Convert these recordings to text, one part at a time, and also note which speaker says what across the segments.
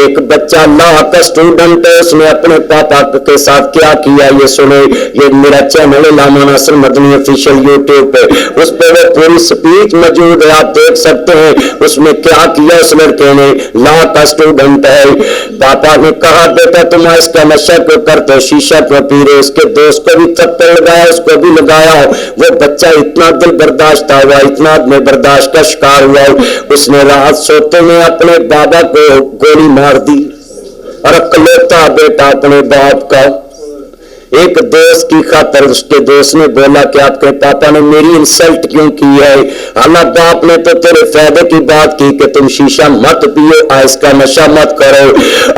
Speaker 1: ایک بچہ لا کا اسٹوڈنٹ ہے, اس نے اپنے پاپا کے ساتھ کیا کیا یہ سنو. یہ میرا چینل ہے علامہ ناصر مدنی آفیشیل یوٹیوب پہ, اس پہ وہ پوری سپیچ موجود ہے, آپ دیکھ سکتے ہیں اس میں کیا کیا اس لڑکے نے. لا کا اسٹوڈنٹ ہے, پاپا نے کہا بیٹا تم اس کا نشہ کیوں کرتے ہو, شیشہ کیوں پی رہے, اس کے دوست کو بھی تھپڑ لگایا, اس کو بھی لگایا. وہ بچہ اتنا دل برداشت ہوا, اتنا میں برداشت کا شکار ہوا, اس نے رات سوتے میں اپنے بابا کو گولی مار دی. اور اکلوتا بیٹا اپنے باپ کا. ایک دوست کی خاطر اس کے دوست نے بولا کہ آپ کے پاپا نے میری انسلٹ کیوں کی ہے, حالانکہ باپ نے تو تیرے فائدے کی بات کی کہ تم شیشہ مت پیو, آئس کا نشہ مت کرو.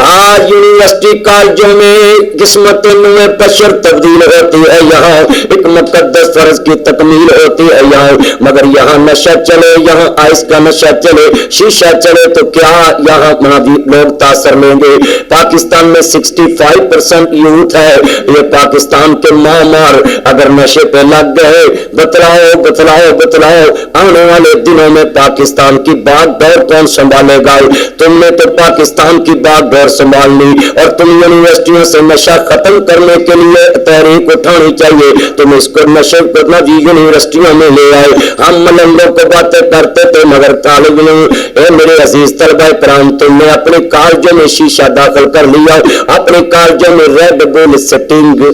Speaker 1: آج یونیورسٹی کالجوں میں قسمت نوے بشر تبدیل ہوتی ہے, یہاں ایک مقدس فرض کی تکمیل ہوتی ہے یہاں, مگر یہاں نشہ چلے, یہاں آئس کا نشہ چلے, شیشہ چلے تو کیا یہاں لوگ تاثر لیں گے. پاکستان میں 65% یوتھ ہے, یہ پاکستان کے معمار اگر نشے پہ لگ گئے, بتلاؤ بتلاؤ بتلاؤ آنے والے دنوں میں پاکستان کی باغ ڈور کون سنبھالے گا. تم نے تو پاکستان کی باغ ڈور سنبھال لی, اور تم یونیورسٹیوں سے نشہ ختم کرنے کے لیے تحریک اٹھانی چاہیے. تم اس کو نشے کو یونیورسٹیوں میں لے آئے. ہم ملنگوں کو باتیں کرتے تھے, مگر طالب علم اے میرے عزیز طلبہ کرام, تم نے اپنے کالجوں میں شیشہ داخل کر لیا, اپنے کالجوں میں ریڈ بول سٹنگ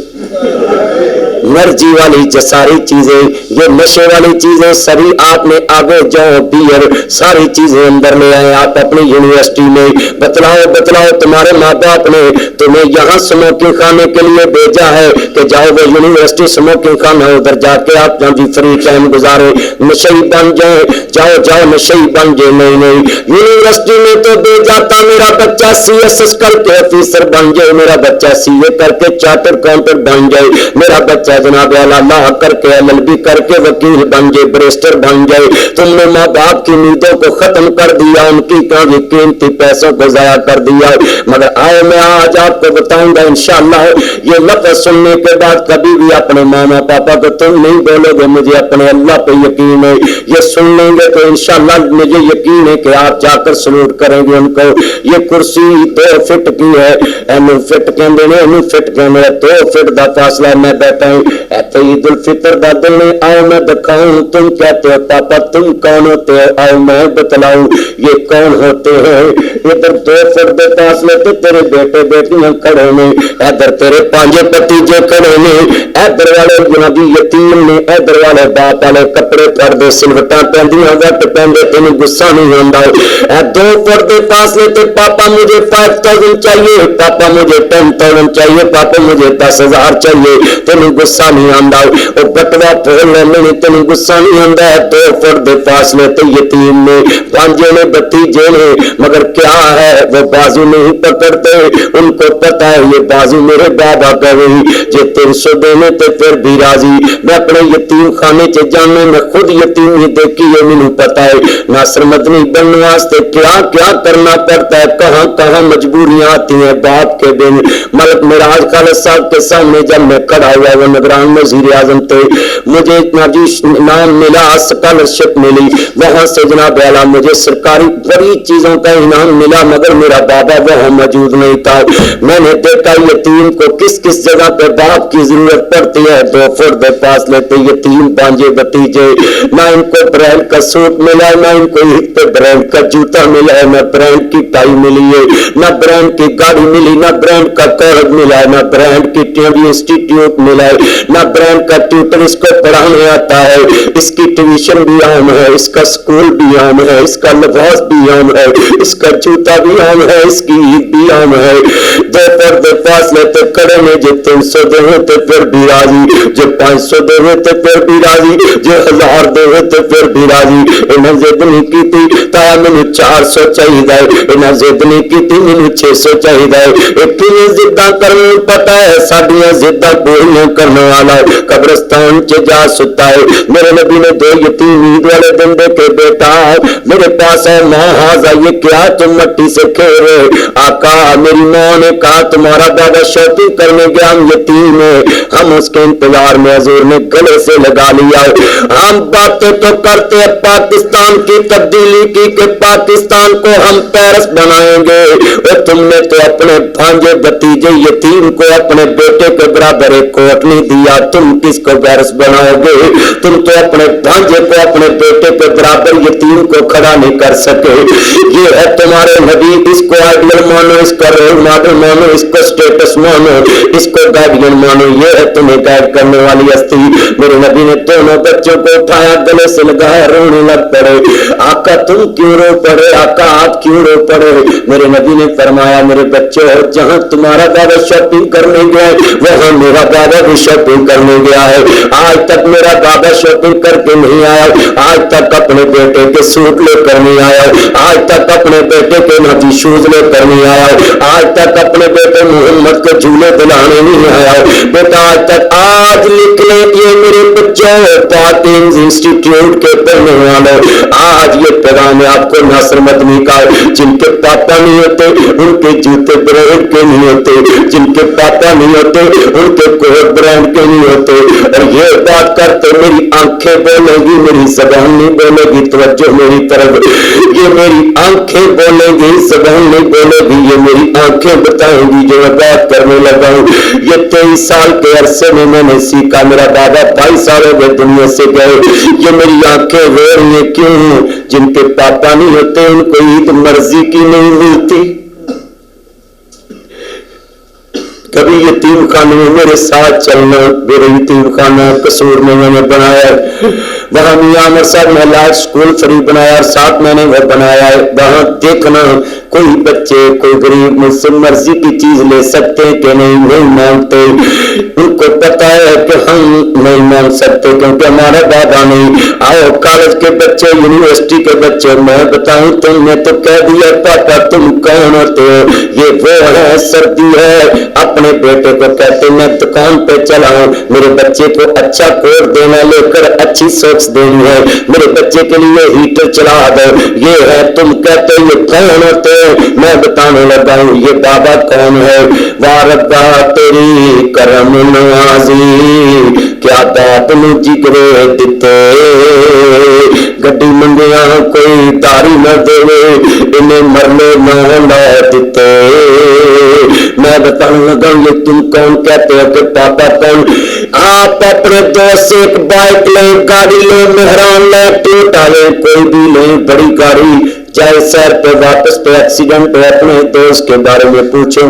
Speaker 1: مرضی والی ساری چیزیں, یہ نشے والی چیزیں سبھی آپ نے آگے جاؤ بیئر ساری چیزیں اندر لے آئے. آپ اپنی یونیورسٹی میں بتلاؤ بتلاؤ, تمہارے ماں باپ نے تمہیں یہاں سموکنگ خانے کے لیے بھیجا ہے کہ جاؤ وہ یونیورسٹی سموکنگ خانہ, ادھر جا کے آپ جہاں فری ٹائم گزارے, نشئی بن جائیں, جاؤ جاؤ نشئی بن جائے. نہیں نہیں, یونیورسٹی میں تو بھیجا تھا میرا بچہ CSS کر کے آفیسر بن جائے, میرا بچہ CA کر کے چارٹر اکاؤنٹنٹ بن جائے, میرا بچہ جناب اعلیٰ لا کر کے LLB کر کے وکیل بن جائے, بریسٹر بن جائے. تم نے ماں باپ کی امیدوں کو ختم کر دیا, ان کی قیمتی پیسوں کو ضائع کر دیا. مگر آئے میں آج آپ کو بتاؤں گا انشاءاللہ یہ لفظ سننے کے بعد کبھی بھی اپنے ماما پاپا کو تم نہیں بولو گے مجھے اپنے اللہ پہ یقین ہے. یہ سن لیں گے تو انشاءاللہ مجھے یقین ہے کہ آپ جا کر سلوٹ کریں گے ان کو. یہ کرسی 2 فٹ کی ہے, اینو فٹ کہندے نے, اینو فٹ کہندے 2 فٹ دا فاصلہ میں بیٹھا ہوں. عید الفطر دا دن نے آؤ میں دکھاؤں, تم کہتے ہو پاپا تم کون ہوتے ہو, آؤ میں بتلاؤں یہ کون ہوتے ہیں. ادھر 2 فٹ دے فاصلے تے تیرے بیٹے بیٹیاں کھڑے نے, ادھر تیرے 5 بھتیجے کھڑے نے, ادھر والے جنابی یتیم نے, ادھر والے باپ والے کپڑے پردے سلوٹاں پہندیاں وٹ پہندے, تینوں غصہ نہیں آندا. 2 فٹ دے فاصلے تے پاپا مجھے 5000 چاہیے, پاپا مجھے 10,000 چاہیے, پاپا مجھے 10,000 چاہیے, تینوں غصہ نہیں آندا. وہ بٹوا پھول لینے تینوں غصہ نہیں آندا. 2 فٹ دے فاصلے تے یتیم نے, 5 نے بھتیجے نے, مگر کیا ہے وہ بازو نہیں پکڑتے, ان کو پتا ہے یہ بازو میرے بابا کا وہی جے 300 دینے تے پھر بھی راضی. میں اپنے یتیم خانے چ جانے, میں خود یتیم ہی دیکھی ہے, مجھے پتا ہے ناصر مدنی بننے واسطے کیا کیا کرنا پڑتا ہے, کہاں کہاں مجبوریاں آتی ہیں. باپ کے دن ملک معراج خالد صاحب کے سامنے جب میں کھڑا ہوا, وہ نگران وزیر اعظم تھے, مجھے اتنا جی نام ملا, اسکالرشپ ملی, وہاں سے جناب اعلیٰ مجھے سرکاری بڑی چیزوں کا انعام ملا, مگر میرا بابا وہاں موجود نہیں تھا. میں نے دیکھا یتیم کو کس کس جگہ پہ باپ کی ضرورت پڑتی ہے. 2 فٹ دے فاصلے پہ یتیم بانجے بتیجے, نہ ان کو برانڈ کا سوٹ ملا, نہ ان کو عید پہ برانڈ کا جوتا ملا ہے, نہ برانڈ کی ٹائی ملی ہے, نہ برانڈ کی گاڑی ملی, نہ برانڈ کا کارڈ ملا ہے, نہ برانڈ کی انسٹیٹیوٹ ملا ہے, نہ برانڈ کا ٹیوٹر اس کو پڑھانے آتا ہے. اس کی ٹیوشن بھی عام ہے, اس کا سکول بھی عام ہے, اس کا لباس بھی عام ہے, اس کا جوتا بھی عام ہے, اس کی عید بھی عام ہے. 2 فٹ دے فاصلے تے کڑے نے, جو 300 دے تے پھر بھی راضی, جو 500 دے تے پھر بھی راضی, جو 1000 دے تے پھر بھی راضی. انہیں ضد نہیں کی تھی تا مجھے 400 چاہیے, انہیں ضد نہیں کی تھی مجھے 600 چاہیے. ایک ضداں کرنے پتا ہے, ساڈیاں ضداں پوریاں کرنے والا قبرستان چ جا ستا ہے. میرے نبی نے 2 یتیم عید والے دن دیکھے, بیٹا میرے پاس ہے, ماں ہاضا یہ کیا تم مٹی سے کھیل رہے. آقا میری ماں نے کہا تمہارا دادا شاپنگ کرنے گیا, ہم یتیم ہیں, ہم اس کے انتظار میں حضور نے گلے سے لگا لیا. ہم باتیں تو کرتے ہیں پاکستان کی تبدیلی کی کہ پاکستان کو ہم پیرس بنائیں گے, اور تم نے تو اپنے بھانجے بتیجے یتیم کو اپنے بیٹے کے برابر ایک کوٹ نہیں دیا, تم کس کو پیرس بناؤ گے. تم تو اپنے بھانجے کو اپنے بیٹے کے برابر یتیم کو کھڑا نہیں کر سکے. یہ ہے تمہارے نبی, اس کو آئیڈیل مانو, اس کا رول ماڈل مانو, اس کو سٹیٹس مانو, اس کو گائیڈین مانو, یہ ہے تمہیں گائیڈ کرنے والی ہستی. میرے نبی نے دونوں بچوں کو اٹھایا, گلے سے لگایا, رونے لگ پڑے. آقا تم کیوں رو پڑے, آقا آپ کیوں رو پڑے. میرے نبی نے فرمایا میرے بچوں, جہاں تمہارا دادا شاپنگ کرنے گیا وہاں میرا دادا بھی شاپنگ کرنے گیا ہے. آج تک میرا دادا شاپنگ کر کے نہیں آیا, آج تک اپنے بیٹے کے سوٹ لے کر نہیں آیا, آج تک اپنے بیٹے کے ناجی شوز لے کر نہیں آیا, آج تک اپنے بیٹے محمد کو جھولے دلانے نہیں آیا. بیٹا آج تک, آج نکلے یہ میرے بچوں پاکینز انسٹیٹیوٹ کے پڑھنے والے, آج یہ پیغام آپ کو ناصر مدنی کا, جن کے پاپا نہیں ہوتے ان کے جوتے برانڈ کے نہیں ہوتے, جن کے پاپا نہیں ہوتے ان کے کوٹ برانڈ کے نہیں ہوتے. اور یہ بات کرتے میری آنکھیں بولے گی, میری زبان نہیں بولے گی, توجہ میری طرف, یہ میری آنکھیں بولے گی, زبان نہیں بولے گی, یہ میری آنکھیں بتائیں گی جو میں بات کرنے لگا ہوں. یہ 23 سال کے عرصے میں نے سیکھا, میرا دادا 22 سال ہو گئے دنیا سے گئے. یہ میری آنکھیں رو رہی ہیں کیوں, جن کے پاپا نہیں ہوتے ان کو عید مرضی کی نہیں ملتی. کبھی یتیم خانے میں میرے ساتھ چلنا, میرے یتیم خانہ قصور میں نے بنایا, وہاں میاں عامر صاحب نے لائٹ سکول فری بنایا اور ساتھ میں نے وہ بنایا ہے. وہاں دیکھنا کوئی بچے کوئی غریب مجھ سے مرضی کی چیز لے سکتے کہ نہیں مانگتے. ان کو پتا ہے کہ ہم نہیں مانگ سکتے کیونکہ ہمارا دادا نہیں. آؤ کالج کے بچے, یونیورسٹی کے بچے, میں بتاؤں تم نے تو کہہ دیا پاپا تم کون ہوتے ہو. یہ وہ ہے سردی ہے, اپنے بیٹے کو کہتے میں دکان پہ چلا ہوں, میرے بچے کو اچھا کوٹ دینا لے کر اچھی سوکس دینی ہے, میرے بچے کے لیے ہیٹر چلا دو. یہ ہے تم کہتے یہ کون ہوتے ہیں, میں بتانے لگا ہوں یہ بابا کون ہے. واربا تیری کرم نوازی کیا باپ نو جگرے دیتے, گڈی منڈیاں کوئی داری نہ دے, انہیں مرلے نہ لا دیتے. میں بتانے لگا ہوں یہ تم کون کہتے ہو کہ پاپا کون. آپ اپنے دوست سے ایک بائک لیں, گاڑی لیں, مہران لیں, ٹوٹا لیں, کوئی بھی لیں, بڑی گاڑی, چاہے سیر پہ واپس پہ ایکسیڈنٹ ہو, اپنے دوست کے بارے میں پوچھو.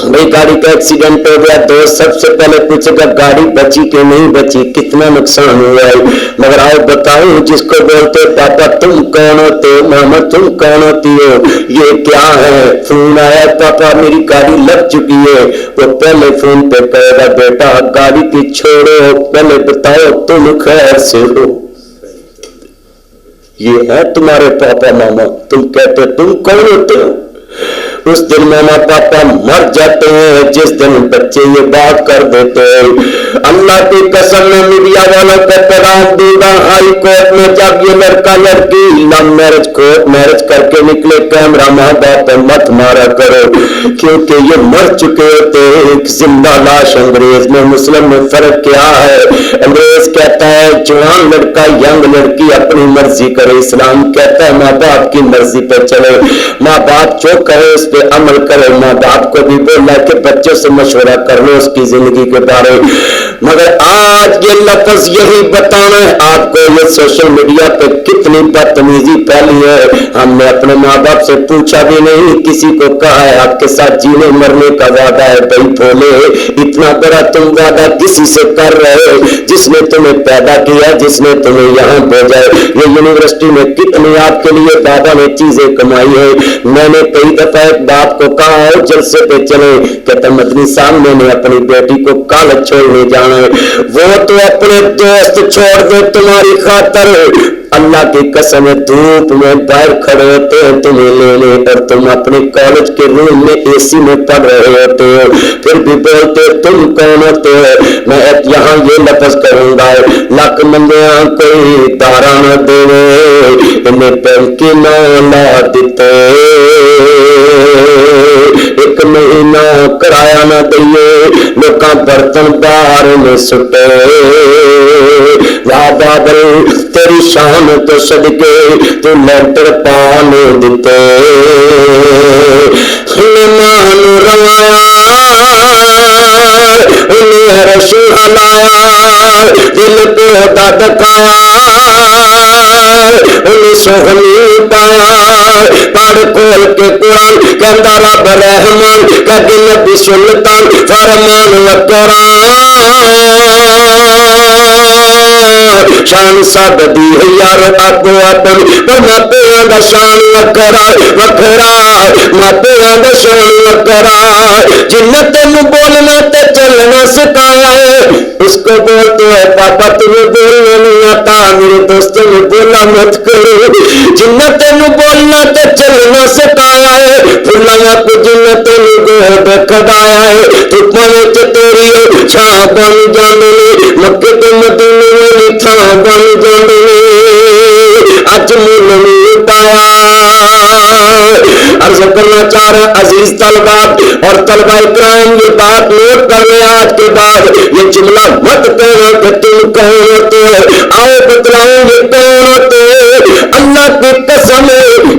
Speaker 1: بھائی گاڑی کا ایکسیڈنٹ ہو گیا, دوست سب سے پہلے پوچھے گا گاڑی بچی کہ نہیں بچی, کتنا نقصان ہوا ہے. مگر آؤ بتاؤں جس کو بولتے پاپا تم کون ہوتے ہو, ماما تم کون ہوتی ہو, یہ کیا ہے. فون آیا پاپا میری گاڑی لگ چکی ہے, وہ پہلے فون پہ کہے گا بیٹا گاڑی کی چھوڑو, پہلے بتاؤ تم خیر سے ہو. یہ ہے تمہارے پاپا ماما, تم کہتے تم کون ہوتے ہو. اس دن ماما پاپا مر جاتے ہیں جس دن بچے یہ بات کر دیتے ہیں. اللہ کی قسم میں میڈیا والوں کو پیغام دوں گا, ہائی کورٹ میں جب یہ لڑکا لڑکی لو میرج کورٹ میرج کر کے نکلے, کیمرہ ماں باپ مت مارا کرو کیونکہ یہ مر چکے ہوتے. ایک زندہ لاش. انگریز میں مسلم میں فرق کیا ہے, انگریز کہتا ہے جوان لڑکا ینگ لڑکی اپنی مرضی کرے, اسلام کہتا ہے ماں باپ کی مرضی پہ چلے, ماں باپ جو کہے اس پہ عمل کرے. ماں باپ کو بھی بولا کہ بچوں سے مشورہ کر لو اس کی زندگی کے بارے. مگر آج یہ لفظ یہی بتانا ہے آپ کو, یہ سوشل میڈیا پہ کتنی بدتمیزی پھیلی ہے. ہم نے اپنے ماں باپ سے پوچھا بھی نہیں, کسی کو کہا ہے آپ کے ساتھ جینے مرنے کا وعدہ ہے. بھائی بولے اتنا بڑا تم وعدہ کسی سے کر رہے جس نے تمہیں پیدا کیا, جس نے تمہیں یہاں بھیجا. یہ یونیورسٹی میں کتنی آپ کے لیے بابا نے چیزیں کمائی ہے. میں نے کئی دفعہ ایک باپ کو کہا ہے جلسے پہ چلے, کہتا مدنی صاحب میں نے اپنی بیٹی کو کالج چھوڑنے جانا ہے. وہ تو اپنے دوست چھوڑ دے تمہاری خاطر, اللہ کی قسم ہے دھوپ میں باہر کھڑے ہوتے ہیں تمہیں لینے اور تم اپنے کالج کے روم میں اے سی میں پڑھ رہے ہوتے ہو, پھر بھی بولتے تم کون ہوتے ہو. میں یہاں یہ لفظ کروں گا لک منگیا کوئی دارا نہ دے انہیں پینکی نہ لا دیتے, ایک مہینہ کرایہ نہ دئیے لوکاں برتن باہر میں سٹے. یا بابل تیری شان تو صدقے تو لیٹر پان دیتے, مان روایا انہیں رشو ہلایا دل کو دکایا انہیں سہنی پایا پڑھ کھول کے قرآن کہندا رب رحمان کہتے نبی سلطان فرمان شان سب دی یار آگو اپن پر ماپیاں دا شان وکھرا وکھرا ماپیاں دا شان وکھرا جن تینوں بولنا تے چلنا سکھایا ہے اس کو بولتے ہیں پاپا تمہیں بولنا نہیں آتا میرے دوستوں نے بولا مت کرو. جن تینوں بولنا تے چلنا سکھایا ہے بھلایا کو جن تینوں گود کھڈایا ہے تو پوے تیری چھاں بن جاندے مکے تے مدینے میں تھاں بن جاندے اج مل نہیں پایا. عرض کرنا چاہ رہا عزیز طلبات اور طلبہ اکرام یہ بات نوٹ کر لیں آج کے بعد یہ جملہ مت کہنا کہ تم کون ہوتے ہو. آؤ بتلاؤں یہ کون ہوتے ہیں. اللہ کی قسم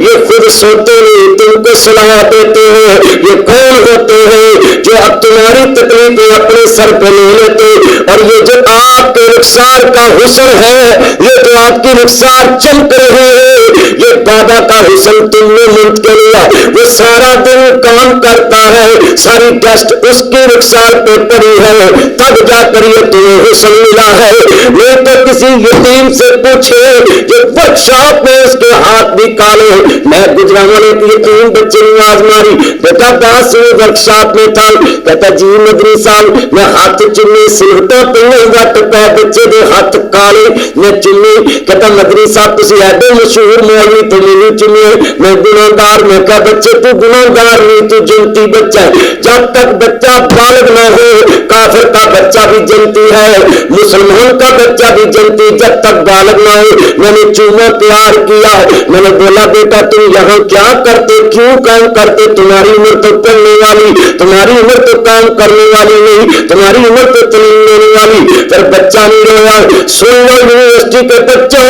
Speaker 1: یہ خود سوتے نہیں تم کو صلاح دیتے ہیں. یہ کون ہوتے ہیں جو اب تمہاری تکلیفیں اپنے سر پہ لے لیتے اور یہ جو آپ کے رخسار کا حسن ہے یہ جو آپ کی رخسار چمک رہے ہیں یہ بابا کا حسن تم نے منتقل کیا. وہ سارا دن کام کرتا ہے ساری ڈسٹ اس کی رخسار پہ پڑی ہے تب جا کر یہ تمہیں حسن ملا ہے. نہیں تو کسی یتیم سے پوچھے جو ورک شاپ میں اس کے ہاتھ بھی کالے. میں گجرا والے کے یتیم بچے نے آواز ماری بیٹا باس ورک شاپ میں تھا کہتا جی مدری صاحب میں ہاتھ چنی سلوٹا پہ وٹ پہ بچے دے ہاتھ کالے میں چنی کہتا مدری صاحب تسی ایڈے مشہور مولوی تو نہیں چنی میں گناہگار. میں کہا بچے تو گناہگار نہیں تو جنتی بچہ ہے. جب تک بچہ بالغ نہ ہو کافر کا بچہ بھی جنتی ہے مسلمان کا بچہ بھی جنتی جب تک بالغ نہ ہو. میں نے چوما پیار کیا میں نے بولا بیٹا تم یہاں کیا کرتے کیوں کام کرتے تمہاری عمر تو پڑھنے والی تمہاری عمر تو کام کرنے والی نہیں تمہاری عمر تو تعلیم لینے والی. پھر بچہ نہیں رہا. سن لو یونیورسٹی کے بچوں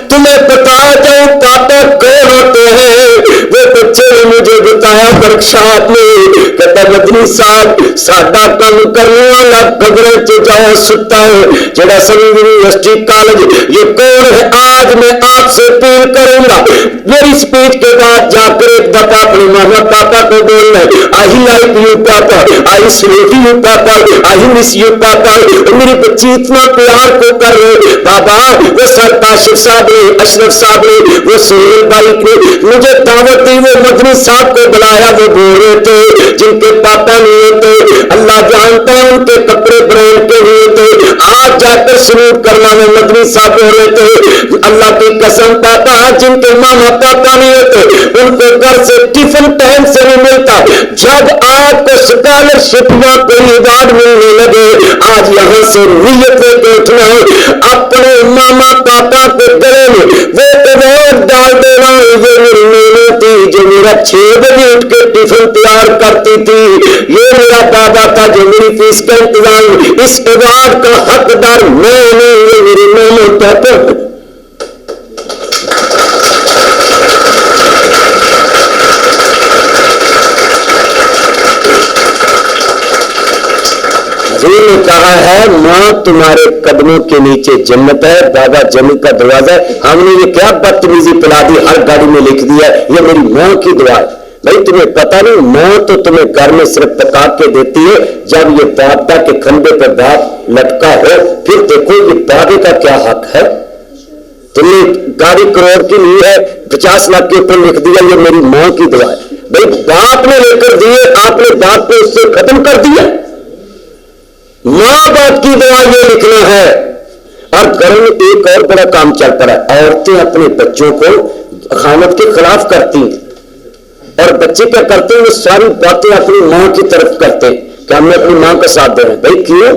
Speaker 1: تمہیں بتایا جاؤ پاپا کون ہوتے ہیں. وہ بچے نے مجھے بتایا ورک شاپ میں کہتا مدنی صاحب ساڈا کام کرنے والا قبریں چ جاؤ ستا ہے جڑا سن یونیورسٹی کالج یہ کون ہے. آج میں آپ سے اپیل کروں گا میری اسپیچ کے بعد جا کر ایک دفعہ اپنے ماما پاپا کو بولنا ہے I like you papa I salute you papa I miss you papa. میری بچی اتنا پیار کو کر رہے بابا. وہ سر کاشف صاحب نے اشرف صاحب نے وہ سہیل بھائی نے مجھے دعوت دی وہ مدنی صاحب کو بلایا وہ بول رہے تھے جن کے پاپا نہیں ہوتے اللہ جانتا ہے ان کے کپڑے برانڈ کے ہوئے تھے. آج جا کر سلوٹ کرنا وہ مدنی صاحب ہو رہے تھے. اللہ کی قسم پاپا جن کے ماما پاپا نہیں ہوتے ان کو گھر سے ٹفن ٹائم سے نہیں ملتا. جب آپ کو اسکالرشپ یا کوئی ایوارڈ ملنے لگے آج یہاں سے نیت لے کے اٹھنا ہے اپنے ماما پاپا کے گلے میں وہ ایوارڈ ڈال دینا. یہ میری محنت تھی جو میرا 6 بجے اٹھ کے ٹفن تیار کرتی تھی. یہ میرا بابا تھا جو میری فیس کا انتظام اس ایوارڈ کا حقدار میں نہیں یہ میری محنت پاپا. حضور نے کہا ہے ماں تمہارے قدموں کے نیچے جنت ہے بابا جنت کا دروازہ ہے. ہم نے یہ کیا بدتمیزی پلا دی ہر گاڑی میں لکھ دیا یہ میری ماں کی دعا ہے. بھائی تمہیں پتا نہیں ماں تو تمہیں گھر میں صرف پکا کے دیتی ہے جب یہ بابا کے کھمبے پر باپ لٹکا ہو پھر دیکھو یہ بابے کا کیا حق ہے. تم نے گاڑی کروڑ کی لی ہے 50 لاکھ کے اوپر لکھ دیا یہ میری ماں کی دعا ہے. بھائی باپ نے لے کر دیے آپ نے باپ کو اس سے ختم کر دیا. ماں باپ کی دعا یہ لکھنا ہے اور گھر میں ایک اور بڑا کام چل پڑا ہے، عورتیں اپنے بچوں کو خامد کے خلاف کرتی ہیں، اور بچے کیا کرتے ہیں، وہ ساری باتیں اپنی ماں کی طرف کرتے ہیں کہ ہم نے اپنی ماں کا ساتھ دے رہے ہیں. بھائی کیوں؟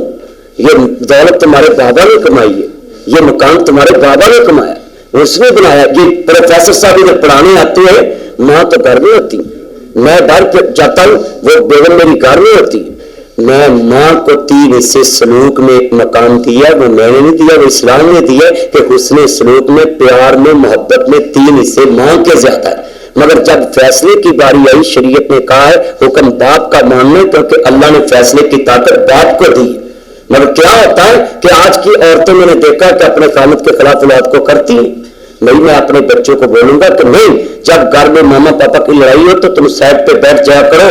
Speaker 1: یہ دولت تمہارے بابا نے کمائی ہے، یہ مکان تمہارے بابا نے کمایا، اس نے بنایا. یہ پروفیسر صاحب ادھر پڑھانے آتے ہیں، ماں تو گھر میں ہوتی، میں باہر جاتا ہوں، وہ بیگم میری گھر میں ہوتی. میں ماں کو 3 حصے سلوک میں ایک مقام دیا، وہ میں نے نہیں دیا، وہ اسلام نے دیا کہ حسن سلوک میں، پیار میں، محبت میں 3 حصے ماں کے زیادہ ہے. مگر جب فیصلے کی باری آئی، شریعت نے کہا ہے حکم باپ کا ماننا، کیونکہ اللہ نے فیصلے کی طاقت باپ کو دی. مگر کیا ہوتا ہے کہ آج کی عورتیں میں نے دیکھا کہ اپنے خامد کے خلاف اولاد کو کرتی ہیں. نہیں، میں اپنے بچوں کو بولوں گا کہ نہیں، جب گھر میں ماما پاپا کی لڑائی ہو تو تم سائڈ پہ بیٹھ جایا کرو.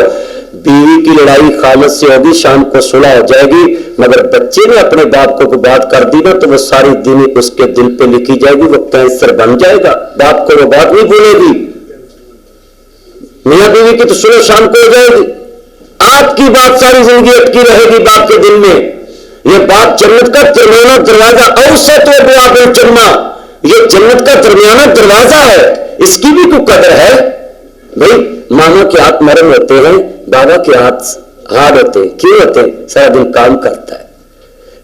Speaker 1: بیوی کی لڑائی خامد سے ہوگی، شام کو صلح ہو جائے گی، مگر بچے نے اپنے باپ کو کوئی بات کر دی نا تو وہ ساری دن اس کے دل پہ لکھی جائے گی، وہ کینسر بن جائے گا. باپ کو وہ بات نہیں بھولے گی. میاں بیوی کی تو صلح شام کو ہو جائے گی، آپ کی بات ساری زندگی اٹکی رہے گی باپ کے دل میں. یہ بات جنت کا درمیانہ دروازہ، اوسط ابواب الجنہ، یہ جنت کا درمیانہ دروازہ ہے، اس کی بھی کوئی قدر ہے. بھائی ماما کے ہاتھ نرم ہوتے ہیں، بابا کے ہاتھ ہارڈ ہوتے ہیں. کیوں ہوتے ہیں؟ سارا دن کام کرتا ہے.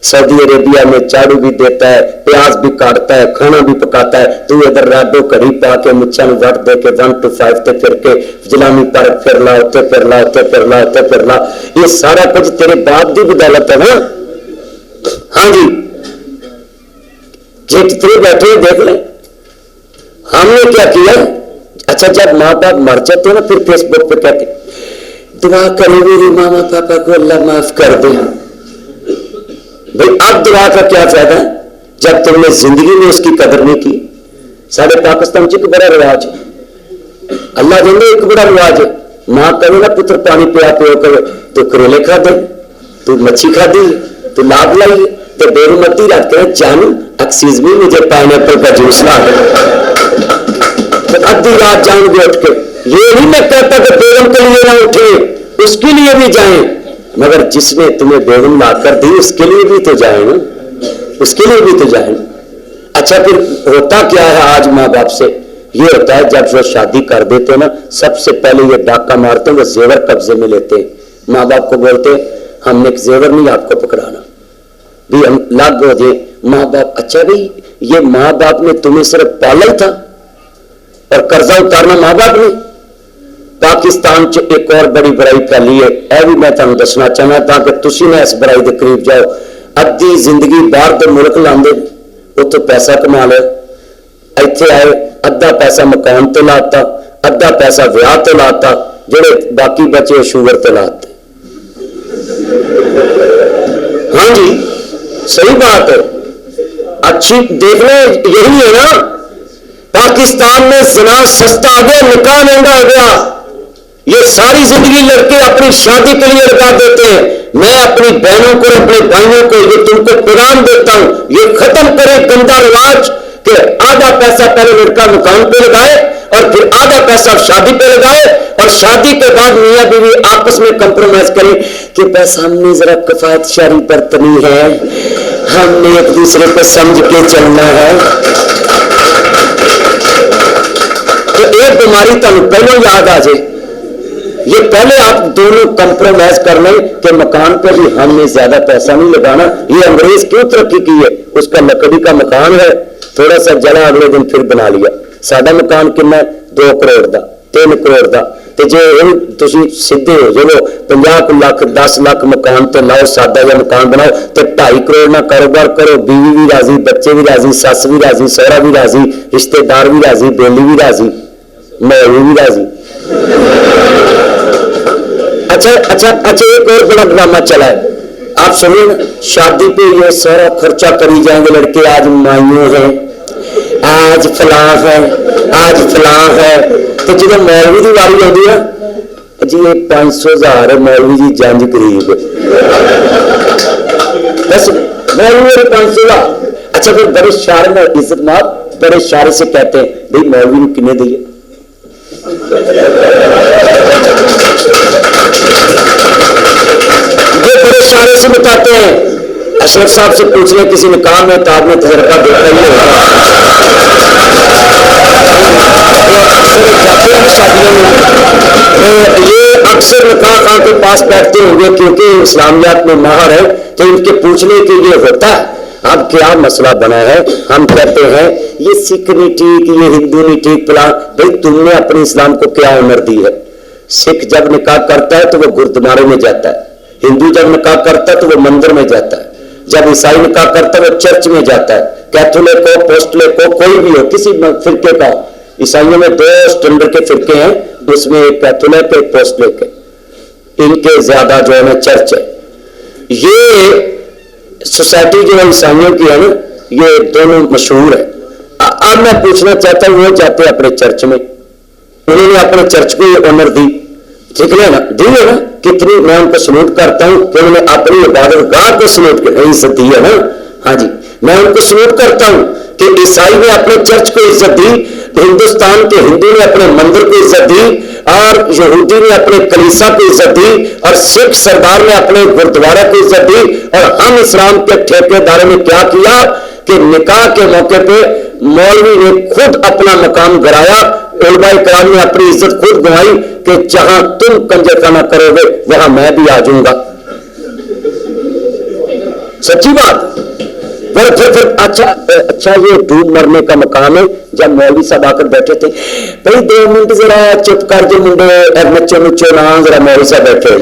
Speaker 1: سعودی عربیہ میں جھاڑو بھی دیتا ہے، پیاز بھی کاٹتا ہے، کھانا بھی پکاتا ہے. تو ادھر رادو کڑی پا کے مچھا میں وٹ دے کے 1 to 5 تے پھر کے جلامی پر پھر لاؤ تے پھر لاؤ تے پھر لاؤ تے پھر لاؤ. یہ سارا کچھ تیرے باپ کی بدولت ہے نا. ہاں جی، جتنے بیٹھے دیکھ لیں ہم نے کیا کیا. اچھا جب ماں باپ مر جاتے ہیں نا، پھر فیس بک پہ کہتے دعا کریں میری ماما پاپا کو اللہ معاف کر دے. بھائی اب دعا کا کیا فائدہ ہے جب تم نے زندگی میں اس کی قدر نہیں کی. سارے پاکستان ایک بڑا رواج ہے، اللہ جانے ایک بڑا رواج ہے. ماں کرے نا پتر پانی پیا پیو کرے تو کریلے کھا دے، تو مچھی کھا دی، تو لاب لائی تو بے متی رکھ کے جانو ایکسکیوز می مجھے پائن ایپل کا جوس لا دے. ادھی رات جائیں گے اٹھ کے. یہ نہیں میں کہتا کہ بیگم کے لیے نہ اٹھے، اس کے لیے بھی جائیں، مگر جس نے تمہیں بیگم لا کر دی اس کے لیے بھی تو جائیں نا، اس کے لیے بھی تو جائیں. اچھا پھر ہوتا کیا ہے آج ماں باپ سے؟ یہ ہوتا ہے جب وہ شادی کر دیتے ہیں نا، سب سے پہلے یہ ڈاکہ مارتے ہیں، وہ زیور قبضے میں لیتے ہیں. ماں باپ کو بولتے ہیں ہم نے ایک زیور نہیں آپ کو پکڑانا، بھی ہم لگ ہو جائے. ماں باپ اچھا بھائی یہ ماں باپ نے تمہیں صرف پالا ہی تھا اور قرضہ اتارنا ماں باپ نے. پاکستان چ ایک اور بڑی برائی پھیلی ہے، اے بھی میں تمہیں دسنا چاہنا تاکہ تسی نہ اس برائی کے قریب جاؤ. ادھی زندگی باہر کے ملک لاندے، اتوں پیسہ کما لیا، ایتھے آئے ادھا پیسہ مکان تے لاتا، ادھا پیسہ ویاہ تے لاتا، جڑے باقی بچے شوگر تے لاتے. ہاں جی صحیح بات ہے، اچھی دیکھ لیں یہی ہے نا. پاکستان میں زنا سستا آ گیا، نکاح مہنگا ہو گیا. یہ ساری زندگی لڑکے اپنی شادی کے لیے لگا دیتے ہیں. میں اپنی بہنوں کو اپنے بھائیوں کو یہ تم کو پیغام دیتا ہوں، یہ ختم کرے گندا رواج کہ آدھا پیسہ پہلے لڑکا مکان پہ لگائے اور پھر آدھا پیسہ شادی پہ لگائے، اور شادی کے بعد میاں بیوی آپس میں کمپرومائز کریں کہ بس ہم نے ذرا کفایت شاری برتنی ہے، ہم نے ایک دوسرے کو سمجھ کے چلنا ہے. تو ایک بیماری تمہیں پہلے یاد آ جائے، یہ پہلے آپ دونوں کمپرومائز کر لیں کہ مکان پہ بھی ہم نے زیادہ پیسہ نہیں لگانا. یہ انگریز کیوں ترقی کی ہے؟ اس کا لکڑی کا مکان ہے، تھوڑا سا جلا اگلے دن پھر بنا لیا. ساڈا مکان کنا 2 کروڑ دا 3 کروڑ دا، تے جے تسی سیدھے ہو جاؤ 50 لاکھ 10 لاکھ مکان تے لاؤ، سادہ یا مکان بناؤ تے 2.5 کروڑ نہ کاروبار کرو، بیوی بھی راضی، بچے بھی راضی، سس بھی راضی، سہرا بھی راضی، رشتے دار بھی راضی، بیلی بھی راضی، مولوی بھی راضی. اچھا ایک اور بڑا ڈرامہ چلا ہے، آپ سنیں نا. شادی پہ یہ سارا خرچہ کری جائیں گے لڑکے، آج مائیوں ہیں، آج فلاں ہے، آج فلاں ہے. تو جب مولوی کی واری آتی ہے جی یہ 500,000 ہے، مولوی جی جنج غریب بس مولوی 500,000. اچھا پھر بڑے شاعر میں عزت ماب بڑے شاعر سے کہتے ہیں بھائی مولوی نے کنے دیے، یہ بڑے شاعر سے بتاتے ہیں. اشرف صاحب سے پوچھ لیں کسی نکاح میں تو آپ نے تجربہ دیکھا ہی ہوگا. یہ اکثر نکاح خان کے پاس بیٹھتے ہوں گے کیونکہ اسلامیات میں ماہر ہے تو ان کے پوچھنے کے لیے ہوتا ہے. اب کیا مسئلہ بنا ہے, ہم کہتے ہیں یہ سکھ نہیں ٹھیک, یہ ہندو نہیں ٹھیک. فلاں بھائی تم نے اپنے اسلام کو کیا ہنر دی ہے؟ سکھ جب نکاح کرتا ہے تو وہ گردوارے میں جاتا ہے, ہندو جب نکاح کرتا ہے تو وہ مندر میں جاتا ہے, جب عیسائی نکاح کرتا ہے وہ چرچ میں جاتا ہے. کیتھولک ہو, پوسٹلک ہو, کوئی بھی ہو, کسی فرقے کا. عیسائیوں میں 2 اسٹینڈرڈ کے فرقے ہیں, اس میں ایک کیتھولک ایک پوسٹلک ہے, ان کے زیادہ جو ہے نا چرچ ہے. یہ سوسائٹی جو ہے عیسائیوں کی ہے نا, یہ دونوں مشہور ہے. اب میں پوچھنا چاہتا ہوں, وہ جاتے ہیں اپنے چرچ میں, انہوں نے اپنے چرچ کو یہ آنر دی, ٹھیک ہے نا, دی ہے نا, کتنی میں ان کو سلوٹ کرتا ہوں کہ انہوں نے اپنی عبادت گاہ کو سلوٹ عزت دی ہے نا. ہاں جی, میں ان کو سلوٹ کرتا ہوں کہ عیسائی نے اپنے چرچ کو عزت دی, ہندوستان کے ہندو نے اپنے مندر کو عزت دی, اور یہودی نے اپنے کلیسا کو عزت دی, اور سکھ سردار نے اپنے گردوارہ کو عزت دی. اور ہم اسلام کے ٹھیکے داروں نے کیا کیا کہ نکاح کے موقع پہ مولوی نے خود اپنا مقام گرایا, علماء کرام نے اپنی عزت خود گنوائی کہ جہاں تم کنجر خانہ کرو گے وہاں میں بھی آ جاؤں گا. سچی بات. پھر اچھا یہ ڈوب مرنے کا مقام ہے. جب مولوی صاحب آ کر بیٹھے تھے, بھائی 2 منٹ ذرا چپ کر جو منڈے نچو نچو نہ, ذرا مولوی صاحب بیٹھے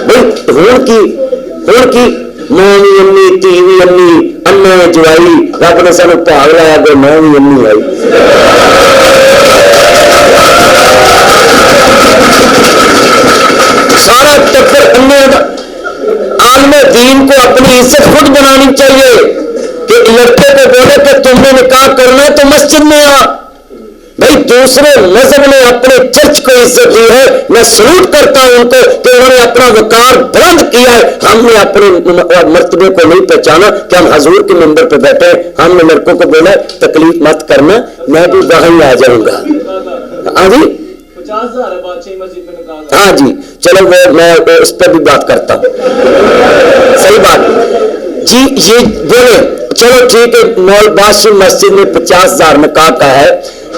Speaker 1: بھائی ہون کی نویں امی, 3ویں امی, انا جوائی, رب نے سانو بھاگ لایا کہ 9ویں امی آئی. سارا ٹبر انے. عالم دین کو اپنی عزت خود بنانی چاہیے کہ لڑکے کو بولے کہ تم نے نکاح کرنا ہے تو مسجد میں آ. بھائی دوسرے مذہب نے اپنے چرچ کو عزت دی ہے, میں سلوٹ کرتا ہوں ان کو کہ انہوں نے اپنا وقار بلند کیا ہے. ہم نے اپنے مرتبے کو نہیں پہچانا کہ ہم حضور کے منبر پہ بیٹھے, ہم نے لڑکوں کو بولا تکلیف مت کرنا, میں بھی وہیں آ جاؤں گا. ہاں جی,
Speaker 2: 50,000 ہے بادشاہی مسجد میں نکاح.
Speaker 1: ہاں جی, چلو وہ میں اس پہ بھی بات کرتا ہوں. صحیح بات جی. یہ بولے چلو ٹھیک ہے, مول بادشاہی مسجد میں 50,000 نکاح کا ہے,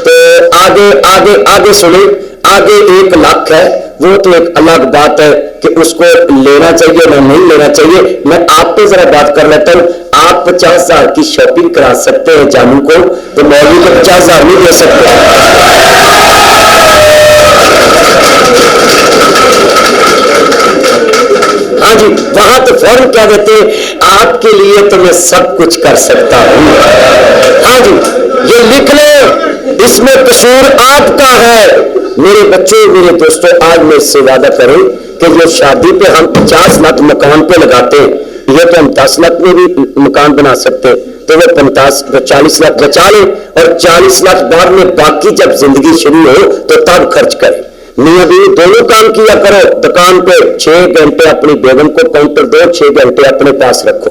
Speaker 1: تو آگے آگے آگے سنیں, آگے 1 لاکھ ہے, وہ تو ایک الگ بات ہے کہ اس کو لینا چاہیے نہ نہیں لینا چاہیے. میں آپ پہ ذرا بات کر لیتا ہوں. آپ 50,000 کی شاپنگ کرا سکتے ہیں جاموں کو, تو مولوی کو 50,000 نہیں دے سکتے. ہاں جی, وہاں تو فوراً کیا کہتے ہیں, آپ کے لیے تو میں سب کچھ کر سکتا ہوں. ہاں جی, یہ لکھ لیں, اس میں قصور آپ کا ہے. میرے بچوں, میرے دوستوں, آج میں اس سے وعدہ کریں کہ یہ شادی پہ ہم 50 لاکھ مکان پہ لگاتے ہیں, یہ تو ہم 10 لاکھ میں بھی مکان بنا سکتے ہیں, تو وہ 40 لاکھ بچا لیں, اور 40 لاکھ بعد میں باقی جب زندگی شروع ہو تو تب خرچ کریں. میاں بیوی دونوں کام کیا کرو. دکان پہ 6 گھنٹے اپنی بیگم کو کاؤنٹر دو, 6 گھنٹے اپنے پاس رکھو,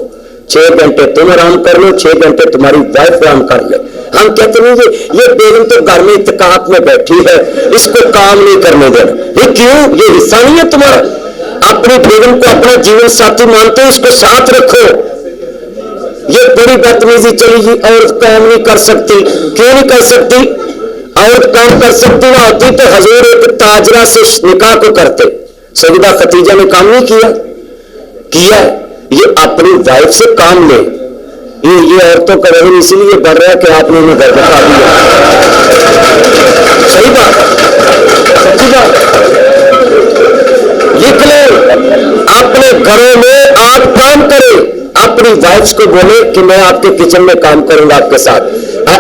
Speaker 1: 6 گھنٹے تم آرام کر لو, 6 گھنٹے تمہاری وائف آرام کر لے. ہم کہتے ہیں یہ بیگم تو گھر میں اتقاعت میں بیٹھی ہے, اس کو کام نہیں کرنے دینا. یہ کیوں؟ یہ حصہ نہیں ہے تمہارا. اپنی بیگم کو اپنا جیون ساتھی مانتے, اس کو ساتھ رکھو. یہ بڑی بدتمیزی چلی جی, عورت کام نہیں کر سکتی. کیوں نہیں کر سکتی؟ عورت کام کر سکتی نہ ہوتی تو حضور ایک تاجرہ سے نکاح کو کرتے. سیدہ خدیجہ نے کام نہیں کیا. یہ اپنی وائف سے کام لے. یہ عورتوں کا وزن اسی لیے بڑھ رہا ہے کہ آپ نے انہیں گھر بٹھا دیا. صحیح بات, سچی بات. لکھ لیں, اپنے گھروں میں آپ کام کریں, اپنی وائف کو بولے کہ میں آپ کے کچن میں کام کروں گا آپ کے ساتھ.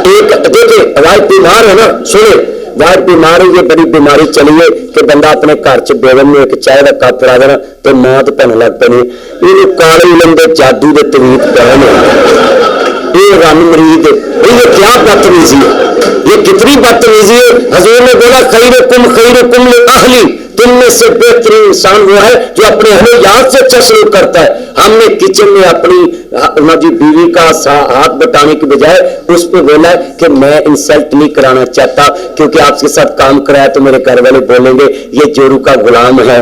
Speaker 1: ایک دیکھیں, وائف بیمار ہے نا, سنیں, وائف بیمار ہے, یہ بڑی بیماری چلی ہے کہ بندہ اپنے گھر چ بیگم میں ایک چائے کا کپ پڑا دینا تو ماں تو پہن لگ پی. یہ کالے علم دے جادو دے تویت پہن یہ رن مرید. یہ کیا بدتمیزی ہے, یہ کتنی بدتمیزی ہے. حضور نے بولا خیرکم لاہلی, تم میں سے بہترین انسان وہ ہے جو اپنے اہلیات سے اچھا سلوک کرتا ہے. ہم نے کچن میں اپنی بیوی کا ہاتھ بٹانے کی بجائے اس پہ بولا کہ میں انسلٹ نہیں کرانا چاہتا, کیونکہ آپ کے ساتھ کام کرایا تو میرے گھر والے بولیں گے یہ جورو کا غلام ہے.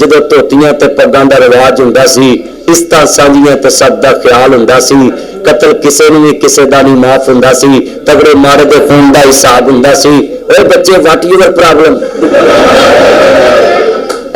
Speaker 1: ਜਦੋਂ ਧੋਤੀਆਂ ਤੇ ਪੱਗਾਂ ਦਾ ਰਿਵਾਜ ਹੁੰਦਾ ਸੀ, ਇਸਤਾਂ ਸਾਂਝੀਆਂ ਤੇ ਸਭ ਦਾ ਖਿਆਲ ਹੁੰਦਾ ਸੀ, ਕਤਲ ਕਿਸੇ ਨੂੰ ਵੀ ਕਿਸੇ ਦਾ ਨਹੀਂ ਮਾਫ ਹੁੰਦਾ ਸੀ, ਤਗੜੇ ਮਾੜੇ ਦੇ ਖੂਨ ਦਾ ਹਿਸਾਬ ਹੁੰਦਾ ਸੀ। ਓਏ ਬੱਚੇ ਵਾਟ ਯੂਅਰ ਪ੍ਰੋਬਲਮ।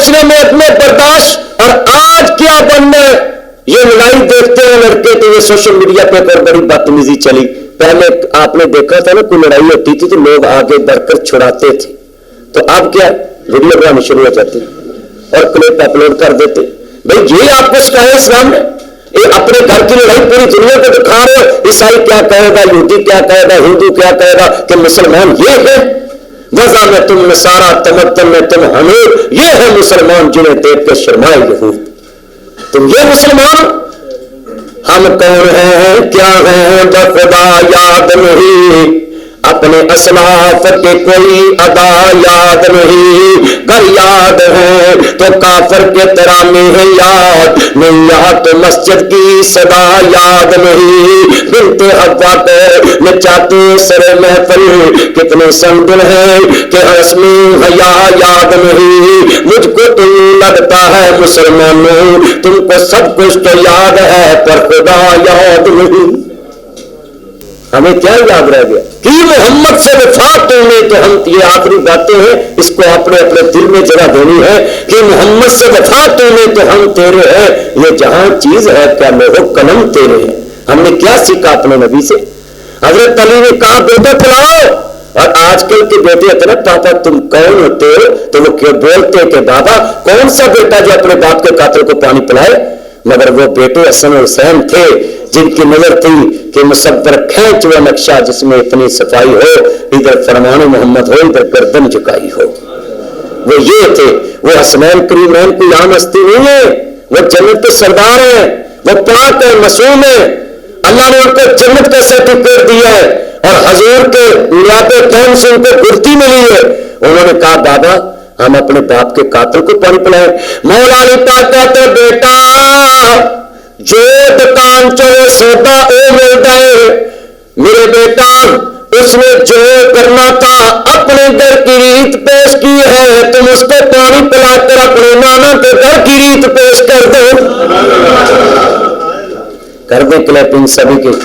Speaker 1: معاشرے میں اپنے برداشت اور آج کیا بننا ہے یہ لڑائی دیکھتے ہیں لڑکے تو یہ سوشل میڈیا پہ ایک اور بڑی بدتمیزی چلی. پہلے آپ نے دیکھا تھا نا کوئی لڑائی ہوتی تھی تو لوگ آگے بڑھ کر چھڑاتے تھے, تو اب کیا ویڈیو بنانے شروع ہو جاتے اور کلپ اپلوڈ کر دیتے. بھائی یہ آپ کو سکھایا اسلام نے؟ یہ اپنے گھر کی لڑائی پوری دنیا کو دکھا رہے ہو. عیسائی کیا کہے گا, یہودی کیا کہے گا, ہندو کیا کہے گا کہ مسلمان یہ ہے. وضع میں تم نصارہ, تمدن میں تم حمیر, یہ ہے مسلمان جنہیں دیکھ کے شرمائے یہود. تم یہ مسلمان, ہم کون ہیں کیا ہیں بخدا یاد نہیں, اپنے اسلاف کے کوئی ادا یاد نہیں. گر یاد ہے تو کافر کے ترانے ہیں یاد نہیں, یاد تو مسجد کی صدا یاد نہیں. بنت حوا کو نچاتے سر محفل کتنے سنگل ہیں کہ رسم حیا یاد نہیں. مجھ کو تو لگتا ہے مسلمانوں تم کو سب کچھ تو یاد ہے پر خدا یاد نہیں. ہمیں کیا یاد رہ گیا کہ محمد سے وفات تونے, تو ہم یہ آخری باتیں ہیں اس کو اپنے اپنے دل میں جگہ دینی ہے کہ محمد سے وفات تونے تو ہم تیرے ہیں, یہ جہاں چیز ہے کیا لوہو قلم تیرے ہیں. ہم نے کیا سیکھا اپنے نبی سے؟ حضرت علی نے کہا بیٹا پلاؤ, اور آج کل کے بیٹے ہوتے نا پاپا تم کون ہوتے ہو, تو وہ کیوں بولتے کہ بابا کون سا بیٹا جو اپنے باپ کے قاتل کو پانی پلائے. مگر وہ بیٹے حسن اور حسین تھے جن کی نظر تھی کہ مصور کھینچ ہوا نقشہ جس میں اتنی صفائی ہو, ادھر فرمان محمد ہو ادھر گردن جھکائی ہو. وہ یہ تھے, وہ حسنین کریمین کوئی عام ہستی نہیں ہے, وہ جنت کے سردار ہیں, وہ پاک ہے, معصوم ہے. اللہ نے ان کو جنت کا سرٹیفکیٹ دیا ہے اور حضور کے نیاب قوم سے ان کو گرتی ملی ہے. انہوں نے کہا بابا ہم اپنے باپ کے قاتل کو پانی پلائے. مولا علی پاک کہتے بیٹا جو دکان چوے سودا او ملتا ہے. میرے بیٹا اس نے جو کرنا تھا اپنے گھر کی ریت پیش کی ہے, تم اس کو پانی پلا کر اپنے نانا کے گھر کی ریت پیش کر دو. کر دیں کلیپنگ سبھی کی.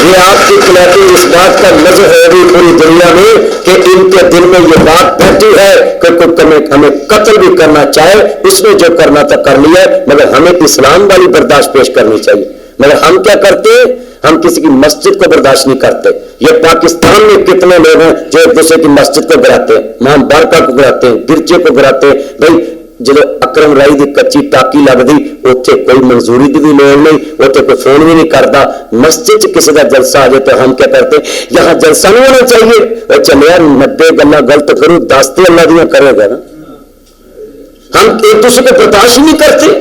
Speaker 1: یہ آپ کی کلیپنگ اس بات کا نظر ہوگی پوری دنیا میں کہ ان کے دل میں یہ بات بیٹھی ہے کہ ہمیں قتل بھی کرنا چاہے, اس نے جو کرنا تھا کر لیا, مگر ہمیں اسلام والی برداشت پیش کرنی چاہیے. مگر ہم کیا کرتے ہیں, ہم کسی کی مسجد کو برداشت نہیں کرتے. یہ پاکستان میں کتنے لوگ ہیں جو ایک دوسرے کی مسجد کو گراتے ہیں, ماں بارکا کو گراتے ہیں, گرجے کو گراتے ہیں. بھائی جب اکرم رائی دی کچی ٹاکی لگ دی اتنے کوئی منظوری کی بھی لوڑ نہیں, اتنے کوئی فون بھی نہیں کرتا. مسجد کسی کا جلسہ آ جائے تو ہم کیا کرتے, یہاں جلسہ نہیں ہونا چاہیے, اور چلے 90 گلا غلط کروں 10 تو اللہ دیا کرے گا نا. ہم ایک دوسرے کو برداشت نہیں کرتے.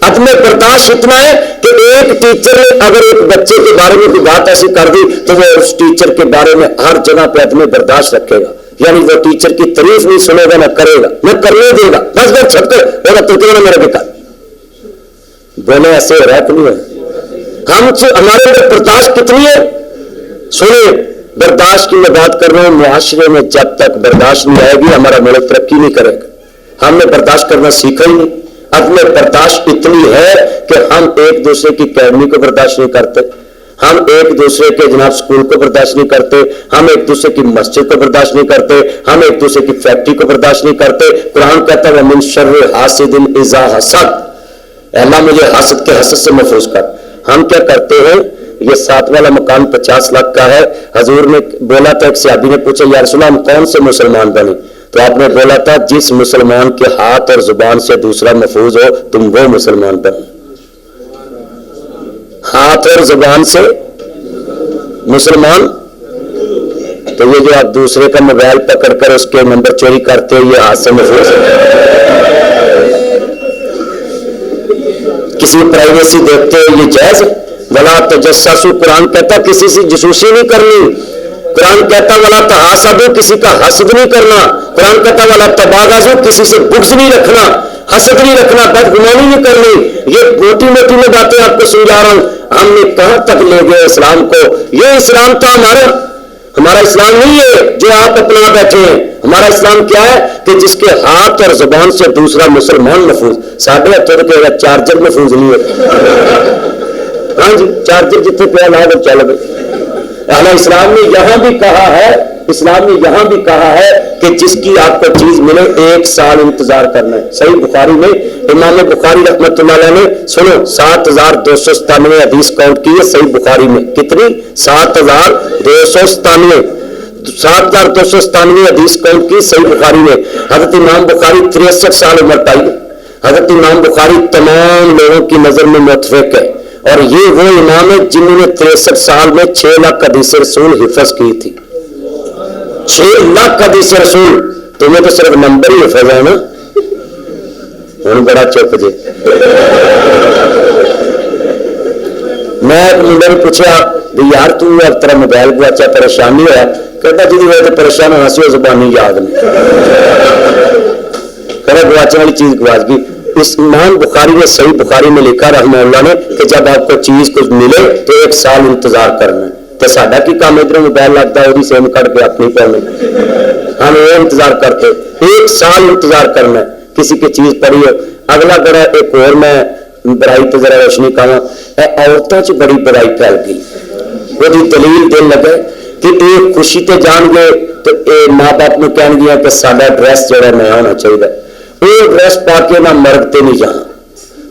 Speaker 1: اپنے برداشت اتنا ہے کہ ایک ٹیچر نے اگر ایک بچے کے بارے میں کوئی بات ایسی کر دی تو وہ اس ٹیچر کے بارے میں ہر جگہ پہ اپنے برداشت رکھے گا. یعنی وہ ٹیچر کی تعریف نہیں سنے گا, نہ کرے گا, نہ کرنے دے گا. بس بس چھپ کر ہوگا تو کہنا میرا بیٹا بولے ایسے ہو رہا ہے کہ نہیں ہے. ہمارے اندر برداشت کتنی ہے؟ سنیں, برداشت کی میں بات کر رہا ہوں. معاشرے میں جب تک برداشت نہیں آئے گی ہمارا ملک ترقی نہیں کرے گا. ہم نے برداشت کرنا سیکھا ہی نہیں. اب میں برداشت اتنی ہے کہ ہم ایک دوسرے کی اکیڈمی کو برداشت نہیں کرتے, ہم ایک دوسرے کے جناب سکول کو برداشت نہیں کرتے, ہم ایک دوسرے کی مسجد کو برداشت نہیں کرتے, ہم ایک دوسرے کی فیکٹری کو برداشت نہیں کرتے. قرآن کہتا ہے من شر حاسد اذا حسد, اللہ مجھے حاسد کے حسد سے محفوظ کر. ہم کیا کرتے ہیں, یہ 7 والا مکان 50 لاکھ کا ہے. حضور نے بولا تھا, ایک صحابی نے پوچھا یا رسول اللہ ہم کون سے مسلمان بنے, تو آپ نے بولا تھا جس مسلمان کے ہاتھ اور زبان سے دوسرا محفوظ ہو تم وہ مسلمان بن. ہاتھ اور زبان سے مسلمان, تو یہ جو آپ دوسرے کا موبائل پکڑ کر اس کے نمبر چوری کرتے ہیں یہ ہاتھ سے محفوظ ہے. کسی پرائیویسی دیکھتے ہیں یہ جائز ہے. ولا تجسسوا, قرآن کہتا کسی سے جاسوسی نہیں کرنی. قرآن کہتا ولا تحاسدوا, کسی کا حسد نہیں کرنا. قرآن کہتا ولا تباغضوا, کسی سے بغض نہیں رکھنا, حسد نہیں رکھنا, بدگمانی نہیں کرنی. یہ موٹی موٹی میں باتیں آپ کو سمجھا رہا ہوں. ہم نے کہاں تک لے گئے اسلام کو. یہ اسلام تھا ہمارا اسلام نہیں ہے جو آپ اپنا بیٹھے ہیں. ہمارا اسلام کیا ہے کہ جس کے ہاتھ اور زبان سے دوسرا مسلمان محفوظ. ساڑھے ہتھوں کے چارجر محفوظ نہیں ہے. ہاں جی, چارجر جتنے پہ لا دو چلو. اہل اسلام نے یہاں بھی کہا ہے اسلام نے یہاں بھی کہا ہے کہ جس کی آپ کو چیز ملے 1 سال انتظار کرنا ہے. صحیح بخاری میں امام بخاری رحمۃ اللہ علیہ نے سنو 7297 حدیث کاؤنٹ کی ہے صحیح بخاری میں. کتنی؟ 7297 حدیث کاؤنٹ کی صحیح بخاری میں. حضرت امام بخاری 63 سال عمر پائی. حضرت امام بخاری تمام لوگوں کی نظر میں متفق ہے اور یہ وہ امام ہے جنہوں نے 63 سال میں 6 لاکھ حدیث رسول حفظ کی تھی. 6 لاکھ حدیث رسول. تمہیں تو صرف نمبر ہی حفظ ہے نا. ہوں بڑا چپ جی. میں ایک منڈے نے پوچھا یار تو اب تیرا موبائل گواچا پریشانی ہوا؟ کہتا جی وجہ پریشان ہونا سی وہ زبانی یاد نہیں کرے گواچنے والی چیز گواچ گئی. اس امام بخاری نے صحیح بخاری میں لکھا رحمہ اللہ نے کہ جب آپ کو چیز کچھ ملے تو 1 سال انتظار کرنا ہے. تو ساڈا کی کام ادھر موبائل لگتا ہے وہ سیم کٹ کے اپنی پڑھنے ہم وہ انتظار کرتے 1 سال انتظار کرنا ہے کسی کی چیز پڑھی ہے. اگلا بڑا ایک اور میں برائی تو ذرا روشنی کہا عورتوں چ بڑی برائی پھیل گئی. وہ دلیل دل لگے کہ یہ خوشی تے جان گے تو ماں باپ نے کہن گیا کہ سارا ڈریس جڑا نیا ہونا چاہیے. وہ ڈریس پا کے نہ مرد تے نہیں جانا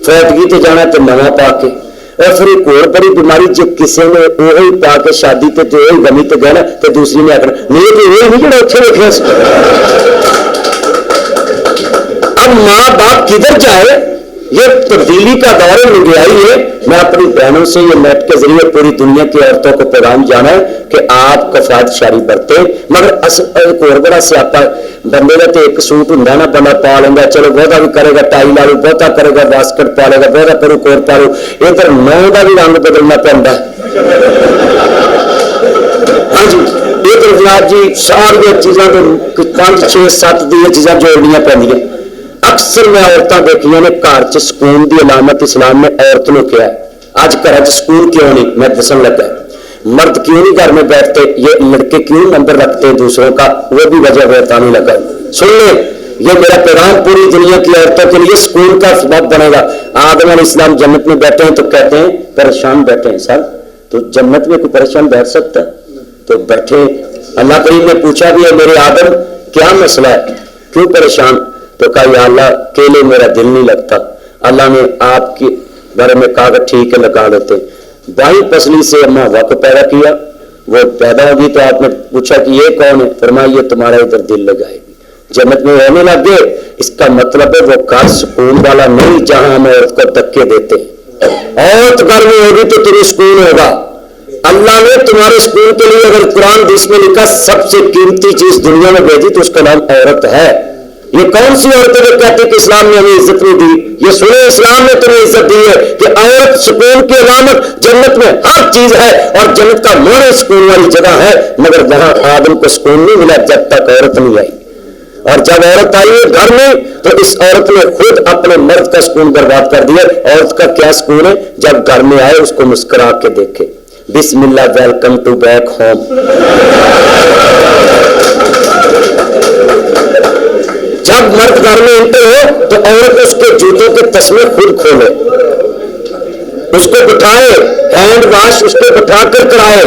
Speaker 1: فوتگی تے جانا تو نواں پا کے. اور پھر ایک اور بڑی بیماری جو کسی نے وہی پا کے شادی تے جو غمی تے گیا نا تو دوسری نے آخر نہیں تو یہ نہیں جڑا اتنے دیکھا. اب ماں باپ کدھر جائے؟ یہ تبدیلی کا دور مہنگائی ہے. میں اپنی بہنوں سے یہ نیٹ کے ذریعے پوری دنیا کی عورتوں کو پیغام جانا ہے کہ آپ کفایت شاری برتے. مگر ایک اور بڑا سیاپا بندے کا تو ایک سوٹ ہوں نا بندہ پا لینا چلو بہتا بھی کرے گا ٹائی لا لو بہتا کرے گا واسکٹ پا لے گا بہتا کرو کوٹ پا لو. ادھر نو کا بھی رنگ بدلنا پہنتا ہے. ہاں جی ادھر جناب جی ساری چیزاں 5 6 7 دی چیزاں جوڑنیاں پہ. اکثر میں عورتیں دیکھیاں نے گھر چ سکون دی علامت اسلام نے عورت نے کیا ہے. اج گھر چ سکون کیوں نہیں میں دسن لگا. مرد کیوں نہیں گھر میں بیٹھتے؟ یہ لڑکے کیوں نمبر رکھتے ہیں دوسروں کا؟ وہ بھی وجہ بتانے لگا. سن لیں یہ میرا پیغام پوری دنیا کی عورتوں کے لیے سکون کا سبب بنے گا. آدم علیہ السلام جنت میں بیٹھے ہیں تو کہتے ہیں پریشان بیٹھے ہیں. سر تو جنت میں کوئی پریشان بیٹھ سکتا ہے؟ تو بیٹھے. اللہ کریم نے پوچھا بھی ہے میرے آدم کیا مسئلہ ہے کیوں پریشان؟ تو کہا یا اللہ اکیلے میرا دل نہیں لگتا. اللہ نے آپ کے بارے میں کہا کہ ٹھیک ہے لگا دیتے. بائیں پسلی سے اماں حوا کو پیدا کیا وہ پیدا ہوگی تو آپ نے پوچھا کہ یہ کون ہے؟ فرمایا یہ تمہارا ادھر دل لگائے گی جنت میں رہنے لگ گئے. اس کا مطلب ہے وہ گھر سکون والا نہیں جہاں ہم عورت کو دھکے دیتے ہیں. عورت گھر میں ہوگی تو تمہیں سکون ہوگا. اللہ نے تمہارے سکون کے لیے اگر قرآن حدیث میں لکھا سب سے قیمتی چیز دنیا میں بھیجی تو اس کا نام عورت ہے. یہ کون سی عورتیں جو کہتے کہ اسلام نے ہمیں عزت نہیں دی؟ یہ سنو اسلام نے تمہیں عزت دی ہے کہ عورت سکون کی علامت. جنت میں ہر چیز ہے اور جنت کا موڑ سکون والی جگہ ہے مگر وہاں آدم کو سکون نہیں ملا جب تک عورت نہیں آئی. اور جب عورت آئی ہے گھر میں تو اس عورت نے خود اپنے مرد کا سکون برباد کر دیا. عورت کا کیا سکون ہے جب گھر میں آئے اس کو مسکرا کے دیکھے. بسم اللہ ویلکم ٹو بیک ہوم. جب مرد گھر میں انٹر ہو تو عورت اس کے جوتوں کے تسمے خود کھولے اس کو بٹھائے ہینڈ واش اس کو بٹھا کر کرائے.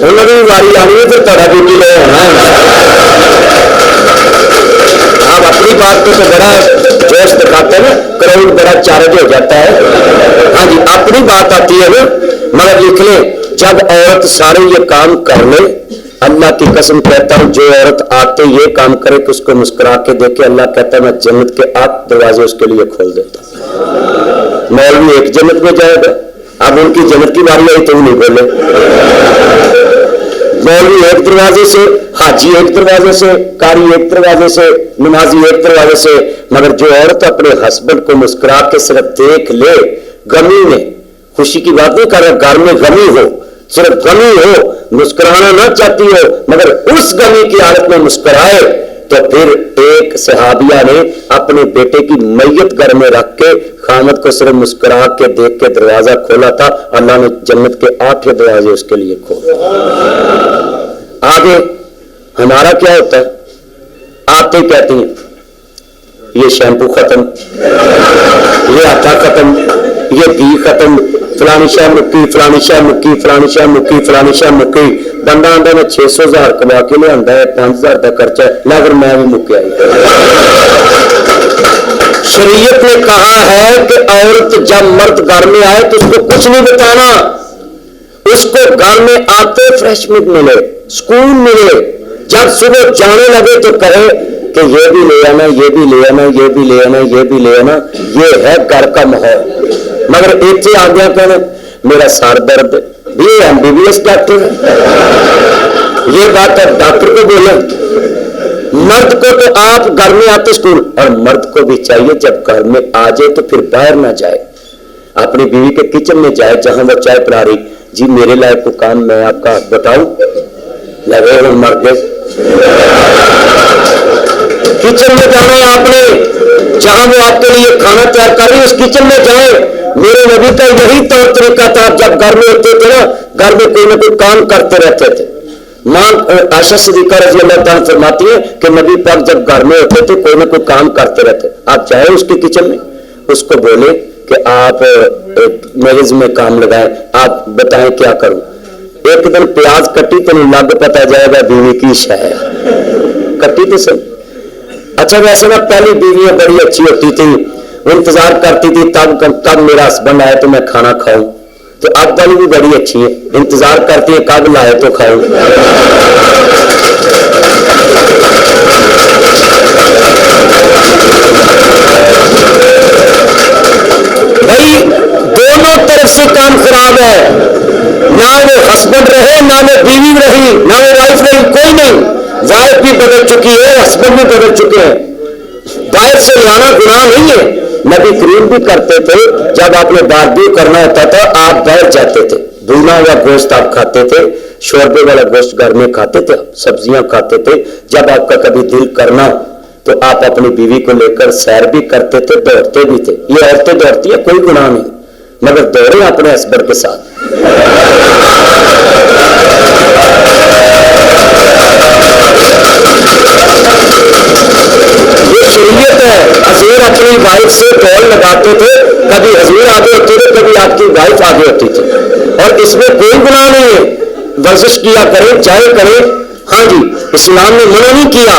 Speaker 1: انہوں نے واری آنی ہے پھر تھوڑا ڈیوٹی لے ہونا. آپ اپنی بات تو بڑا جوش دکھاتے ہیں نا کراؤڈ بڑا چارج ہو جاتا ہے. ہاں جی اپنی بات آتی ہے نا مگر لکھ لیں جب عورت سارے یہ کام کر لے اللہ کی قسم کہتا ہوں جو عورت آتے یہ کام کرے کہ اس کو مسکرا کے دیکھے اللہ کہتا ہے میں جنت کے 8 دروازے اس کے لیے کھول دیتا ہوں. مولوی ایک جنت میں جائے گا اب ان کی جنت کی باری آئی تو نہیں بولے. مولوی ایک دروازے سے حاجی ایک دروازے سے قاری ایک دروازے سے نمازی ایک دروازے سے. مگر جو عورت اپنے ہسبینڈ کو مسکرا کے صرف دیکھ لے غمی میں خوشی کی بات نہیں کر رہا گھر میں غمی ہو صرف غمی ہو مسکرانا نہ چاہتی ہو مگر اس غمی کی حالت میں مسکرائے تو پھر ایک صحابیہ نے اپنے بیٹے کی میت گھر میں رکھ کے خامد کو صرف مسکرا کے دیکھ کے دروازہ کھولا تھا. اللہ نے جنت کے 8 دروازے اس کے لیے کھولے. آگے ہمارا کیا ہوتا ہے آتے کہتے ہیں یہ شیمپو ختم, یہ آٹا ختم, یہ گھی ختم, فلانی شاہ مکی, فلانی شاہ مکی, فلانی شاہ مکی, فلانی شاہ مکی. بندہ آدھا میں 600,000 کما کے لیا ہے, 5,000 کا خرچہ ہے, لیکن میں بھی مکیا. شریعت نے کہا ہے کہ عورت جب مرد گھر میں آئے تو اس کو کچھ نہیں بتانا, اس کو گھر میں آتے فریشمنٹ ملے, سکون ملے. جب صبح جانے لگے تو کہے کہ یہ بھی لے آنا, یہ بھی لے آنا, یہ بھی لے آنا, یہ بھی لے آنا. یہ ہے گھر کا ماحول. مگر ایک آ گیا کہنا میرا سر درد, یہ MBBS ڈاکٹر ہے, یہ بات آپ ڈاکٹر کو بولیں. مرد کو تو آپ گھر میں آتے اسکول, اور مرد کو بھی چاہیے جب گھر میں آ جائے تو پھر باہر نہ جائے, اپنی بیوی کے کچن میں جائے جہاں وہ چائے پلا رہی. جی میرے لائق کو کام میں آپ کا بتاؤں, لگے وہ مر گئے. کچن میں جانا ہے آپ نے, جہاں وہ آپ کے لیے کھانا تیار کر رہی اس کچن میں جائیں. میرے نبی کا یہی طور طریقہ تھا, جب گھر میں ہوتے تھے نا گھر میں کوئی نہ کوئی کام کرتے رہتے تھے. ماں عائشہ صدیقہ رضی اللہ تعالیٰ فرماتی ہے کہ نبی پاک جب گھر میں ہوتے تھے کوئی نہ کوئی کام کرتے رہتے. آپ جائیں اس کے کچن میں, اس کو بولے کہ آپ میز میں کام لگائیں, آپ بتائیں کیا کروں. ایک دن پیاز کٹی تو لگ پتا جائے گا بیوی کی شے کٹی تو صحیح. اچھا ویسے نا پہلی بیویاں بڑی اچھی ہوتی تھی, وہ انتظار کرتی تھی کب میرا ہسبینڈ آئے تو میں کھانا کھاؤں. تو اب والی بھی بڑی اچھی ہے, انتظار کرتی ہے کب لائے تو کھاؤں. بھائی دونوں طرف سے کام خراب ہے, نہ وہ ہسبینڈ رہے نہ وہ بیوی رہی نہ وہ وائف رہی, کوئی نہیں. وائف بھی بدل چکی ہے, ہسبینڈ بھی بدل چکے ہیں. باہر سے لانا گناہ نہیں ہے. نبی کریم بھی کرتے تھے, جب آپ نے باربیو کرنا ہوتا تھا آپ باہر جاتے تھے, بھونا ہوا گوشت آپ کھاتے تھے, شوربے والا گوشت گھر میں کھاتے تھے, سبزیاں کھاتے تھے. جب آپ کا کبھی دل کرنا تو آپ اپنی بیوی کو لے کر سیر بھی کرتے تھے, دوڑتے بھی تھے. یہ عورتیں دوڑتی ہیں کوئی گناہ نہیں, مگر دوڑیں اپنے ہسبینڈ کے ساتھ. یہ شریعت ہے. حضور اپنی وائف سے دوڑ لگاتے تھے, کبھی حضور آگے ہوتے تھے کبھی آپ کی وائف آگے ہوتی تھی, اور اس میں کوئی گناہ نہیں ہے. ورزش کیا کریں چاہے کریں, ہاں جی اسلام نے منع نہیں کیا,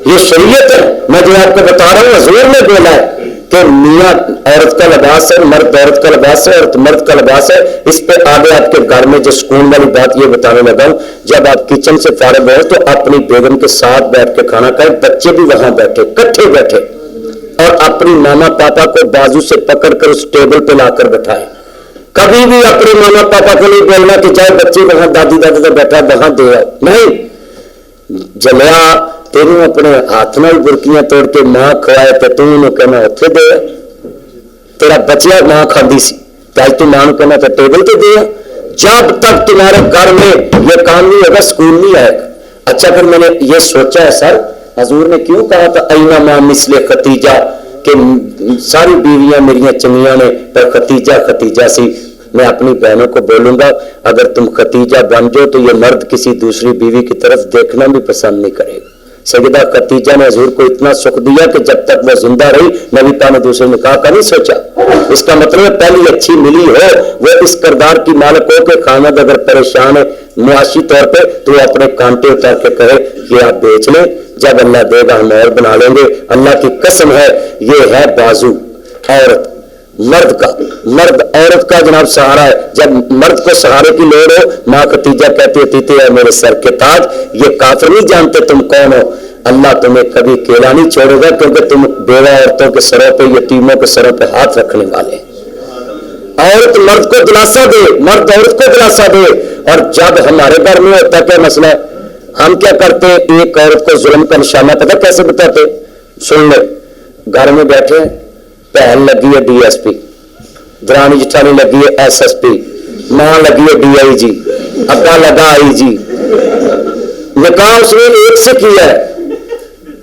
Speaker 1: یہ شریعت ہے. میں جو آپ کو بتا رہا ہوں حضور نے بولا ہے کہ میاں عورت کا لباس ہے, مرد عورت کا لباس ہے, عورت مرد کا لباس ہے. اس پہ آگے آپ کے گھر میں جو سکون والی بات یہ بتانے لگا ہوں, جب آپ کچن سے فارغ ہو تو اپنی بیگم کے ساتھ بیٹھ کے کھانا کھائیں, بچے بھی وہاں بیٹھے کٹھے بیٹھے, اور اپنی ماما پاپا کو بازو سے پکڑ کر اس ٹیبل پہ لا کر بٹھائیں. کبھی بھی اپنے ماما پاپا کو نہیں بولنا کہ چاہے بچے وہاں دادی دادا سے بیٹھا وہاں دے آؤ, نہیں. جلیا تیروں اپنے ہاتھ نال برکیاں توڑ کے ماں کھوائے تو تم انہوں کہنا اتنے دے, تیرا بچیا ماں کھاندی سی تو تو ماں کہنا تو ٹیبل تے دے. جب تک تمہارے گھر میں یہ کام نہیں ہوگا سکون نہیں آئے گا. اچھا پھر میں نے یہ سوچا ہے سر حضور نے کیوں کہا تھا اینا ماں مثل ختیجہ, کہ ساری بیویاں میریاں چنگیاں نے پر ختیجہ ختیجہ سی. میں اپنی بہنوں کو بولوں گا اگر تم ختیجہ بن جاؤ تو یہ مرد کسی دوسری بیوی کی طرف دیکھنا بھی پسند نہیں کرے گا. سیدہ ختیجہ نے حضور کو اتنا سکھ دیا کہ جب تک وہ زندہ رہی نبی پاک نے دوسرے نکاح کا نہیں سوچا. اس کا مطلب پہلی اچھی ملی ہو, وہ اس کردار کی مالک ہو کہ خامد اگر پریشان ہے معاشی طور پہ تو وہ اپنے کانٹے اتار کے کہے یہ آپ بیچ لیں, جب اللہ دے گا ہم اور بنا لیں گے. اللہ کی قسم ہے یہ ہے بازو عورت مرد کا, مرد عورت کا جناب سہارا ہے. جب مرد کو سہارے کی لوڑ ہو ماں ختیجہ کہتی ہوتی تھی اے میرے سر کے تاج, یہ کافر نہیں جانتے تم کون ہو, اللہ تمہیں کبھی اکیلا نہیں چھوڑے گا کیونکہ تم بیوہ عورتوں کے سروں پہ یتیموں کے سروں پہ ہاتھ رکھنے والے. عورت مرد کو دلاسا دے, مرد عورت کو دلاسا دے. اور جب ہمارے گھر میں ہوتا کیا مسئلہ ہے, ہم کیا کرتے ہیں ایک عورت کو ظلم کا نشانہ پتہ کیسے بتاتے, سن لے گھر میں بیٹھے بہن لگی ہے DSP, درانی جٹھانی لگی ہے SSP, ماں لگی ہے DIG, ابا لگا IG. نکاح اس نے ایک سے کیا ہے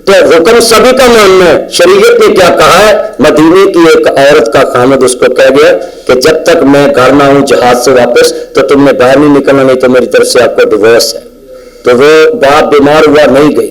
Speaker 1: تو حکم سبھی کا ماننا ہے. شریعت نے کیا کہا ہے, مدینے کی ایک عورت کا خامد اس کو کہہ گیا کہ جب تک میں گھر نہ ہوں جہاز سے واپس تو تم نے باہر نہیں نکلنا, نہیں تو میری طرف سے آپ کو ڈیورس ہے. تو وہ باپ بیمار ہوا نہیں گئی,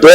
Speaker 1: 2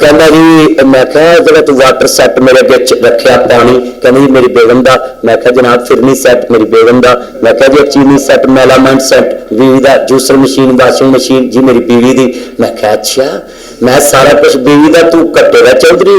Speaker 1: ਕਹਿੰਦਾ ਜੀ ਮੈਂ ਕਿਹਾ ਜਿਹੜਾ ਤੂੰ ਵਾਟਰ ਸੈੱਟ ਮੇਰੇ ਵਿੱਚ ਰੱਖਿਆ ਪਾਣੀ, ਕਹਿੰਦਾ ਜੀ ਮੇਰੀ ਬੇਗਮ ਦਾ। ਮੈਂ ਕਿਹਾ ਜਨਾਬ ਫਿਰਨੀ ਸੈੱਟ ਮੇਰੀ ਬੇਗਮ ਦਾ। ਮੈਂ ਕਿਹਾ ਜੀ ਚੀਨੀ ਸੈੱਟ, ਮੈਲਾਮੈਂਟ ਸੈੱਟ ਬੀਵੀ ਦਾ, ਜੂਸਰ ਮਸ਼ੀਨ, ਵਾਸ਼ਿੰਗ ਮਸ਼ੀਨ ਜੀ ਮੇਰੀ ਬੀਵੀ ਦੀ। ਮੈਂ ਕਿਹਾ ਅੱਛਾ, ਮੈਂ ਸਾਰਾ ਕੁਝ ਬੀਵੀ ਦਾ, ਤੂੰ ਘੱਟੇ ਦਾ ਚੌਧਰੀ।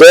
Speaker 1: 2